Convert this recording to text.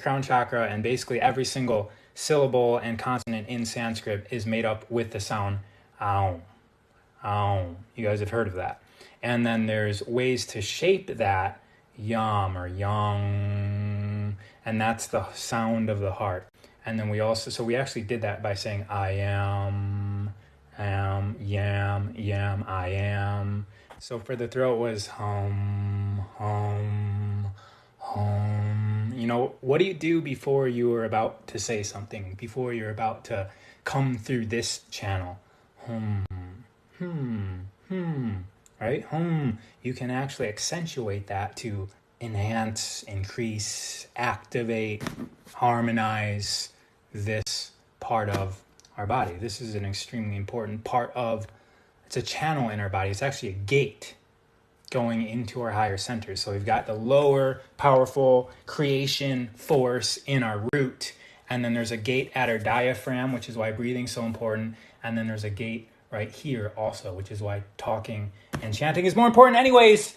crown chakra, and basically every single syllable and consonant in Sanskrit is made up with the sound aum. Aum. You guys have heard of that. And then there's ways to shape that, yam or yang, and that's the sound of the heart. And then we actually did that by saying I am, yam, I am. So for the throat was hum, hum, hum. You know, what do you do before you are about to say something, before you're about to come through this channel? Hum, right? You can actually accentuate that to enhance, increase, activate, harmonize this part of our body. This is an extremely important part of, it's a channel in our body. It's actually a gate going into our higher centers. So we've got the lower, powerful creation force in our root, and then there's a gate at our diaphragm, which is why breathing is so important, and then there's a gate right here also, which is why talking and chanting is more important anyways.